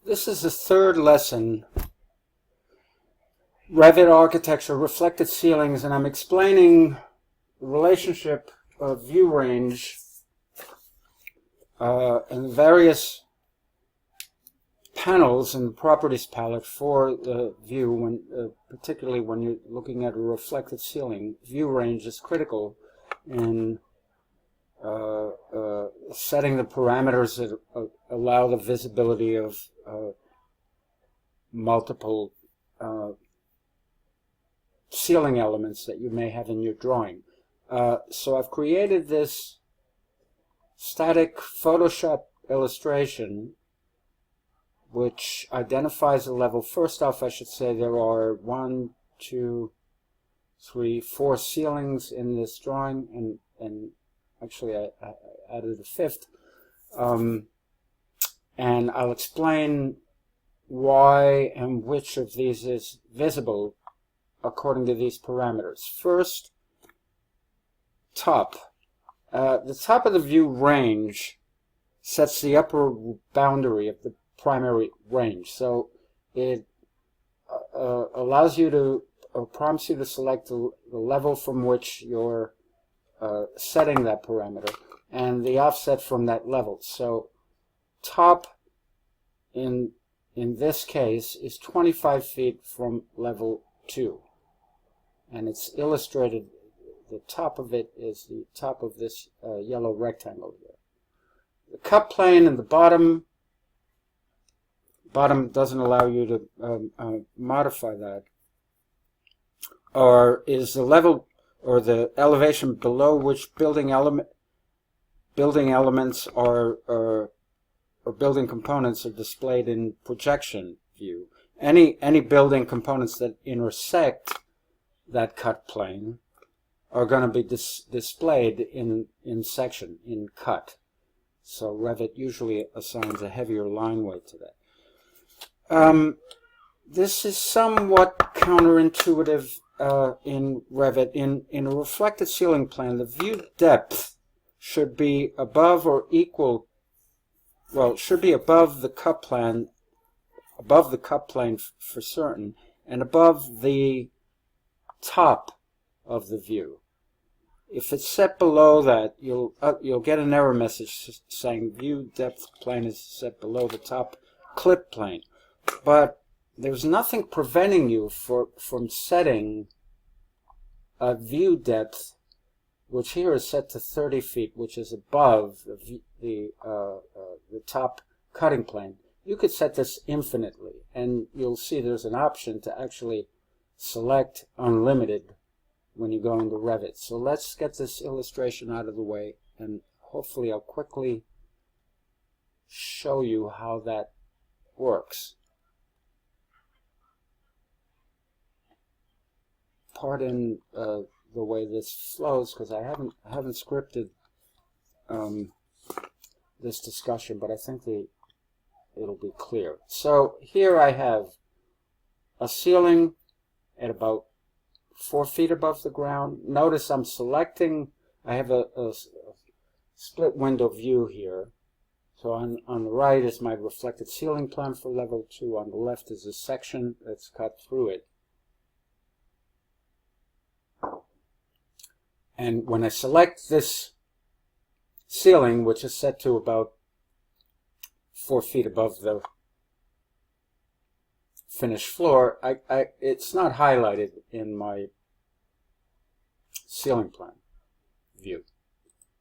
This is the third lesson, Revit Architecture, Reflected Ceilings, and I'm explaining the relationship of view range and various panels in the properties palette for the view, when, particularly when you're looking at a reflected ceiling. View range is critical in setting the parameters that allow the visibility of multiple ceiling elements that you may have in your drawing. So I've created this static Photoshop illustration which identifies a level. First off, I should say there are 1, 2, 3, 4 ceilings in this drawing, and actually I added a fifth. And I'll explain why and which of these is visible according to these parameters. First, top. The top of the view range sets the upper boundary of the primary range. So it allows you to, or prompts you to select the level from which you're setting that parameter and the offset from that level. So top in this case is 25 feet from level 2, and it's illustrated. The top of it is the top of this yellow rectangle here. The cut plane in the bottom doesn't allow you to modify that, or is the level or the elevation below which building elements are or building components are displayed in projection view. Any building components that intersect that cut plane are going to be displayed in section, in cut. So Revit usually assigns a heavier line weight to that. This is somewhat counterintuitive in Revit. In a reflected ceiling plan, the view depth should be above or equal, well, it should be above the cut plane, for certain, and above the top of the view. If it's set below that, you'll get an error message saying view depth plane is set below the top clip plane. But there's nothing preventing you from setting a view depth, which here is set to 30 feet, which is above the top cutting plane. You could set this infinitely, and you'll see there's an option to actually select unlimited when you go into Revit. So let's get this illustration out of the way, and hopefully I'll quickly show you how that works. Pardon the way this flows, because I haven't scripted this discussion, but I think it'll be clear. So here I have a ceiling at about 4 feet above the ground. Notice I'm selecting, I have a split window view here. So on the right is my reflected ceiling plan for level 2. On the left is a section that's cut through it. And when I select this ceiling, which is set to about 4 feet above the finished floor, it's not highlighted in my ceiling plan view.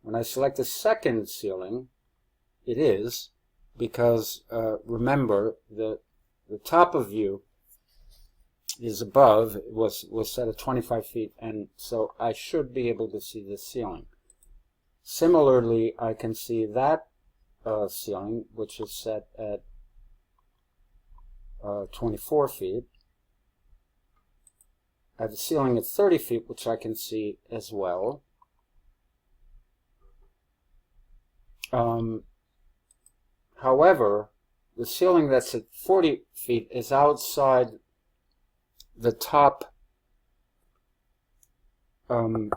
When I select the second ceiling, it is, because remember the top of view is above, it was set at 25 feet, and so I should be able to see the ceiling. Similarly, I can see that ceiling, which is set at 24 feet. I have a ceiling at 30 feet, which I can see as well. However, the ceiling that's at 40 feet is outside the top, the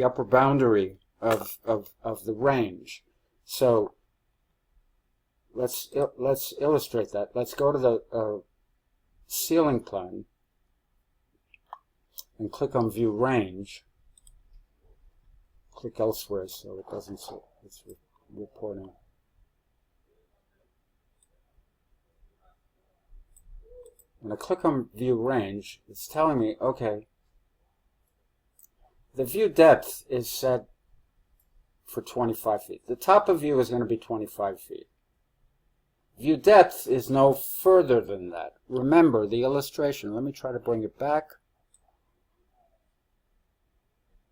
upper boundary of the range. So let's illustrate that. Let's go to the ceiling plan and click on View Range. Click elsewhere so it doesn't. It's reporting. When I click on View Range, it's telling me, okay, the view depth is set for 25 feet. The top of view is going to be 25 feet. View depth is no further than that. Remember the illustration. Let me try to bring it back.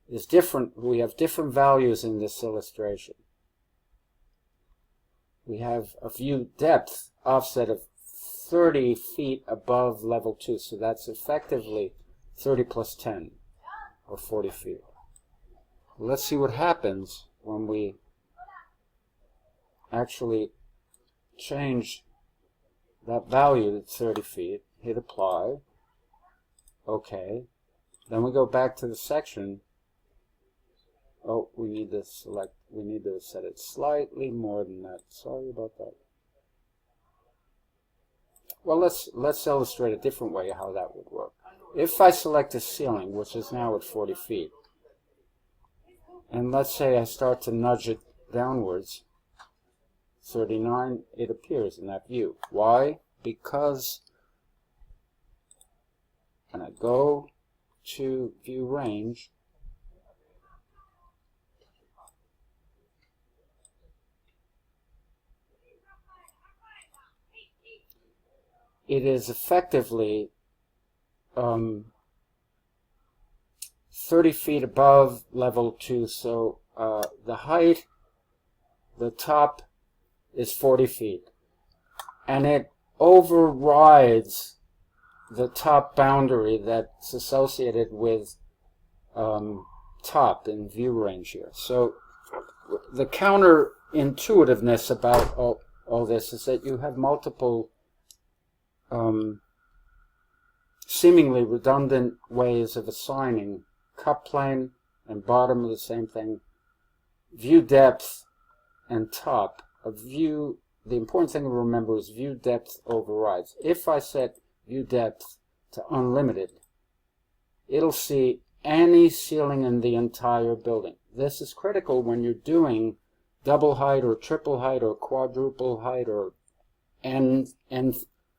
Is different. We have different values in this illustration. We have a view depth offset of 30 feet above level 2, so that's effectively 30 plus 10, or 40 feet. Let's see what happens when we actually change that value to 30 feet, hit apply, okay, then we go back to the section. Oh, we need to set it slightly more than that. Sorry about that. Well, let's illustrate a different way how that would work. If I select the ceiling, which is now at 40 feet, and let's say I start to nudge it downwards, 39, it appears in that view. Why? Because when I go to View Range, it is effectively 30 feet above level 2, so the height, the top is 40 feet, and it overrides the top boundary that's associated with top in View Range here. So the counterintuitiveness about all this is that you have multiple seemingly redundant ways of assigning cup plane and bottom of the same thing, view depth and top. The important thing to remember is view depth overrides. If I set view depth to unlimited, it'll see any ceiling in the entire building. This is critical when you're doing double height or triple height or quadruple height or n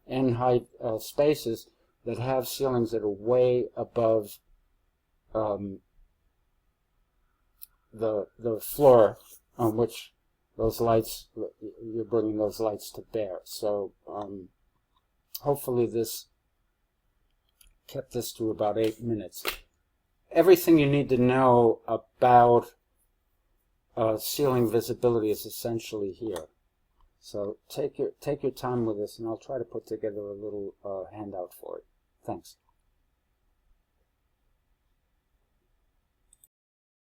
height spaces that have ceilings that are way above the floor on which those lights, you're bringing those lights to bear. So hopefully this kept this to about 8 minutes. Everything you need to know about ceiling visibility is essentially here. So take your time with this, and I'll try to put together a little handout for it. Thanks.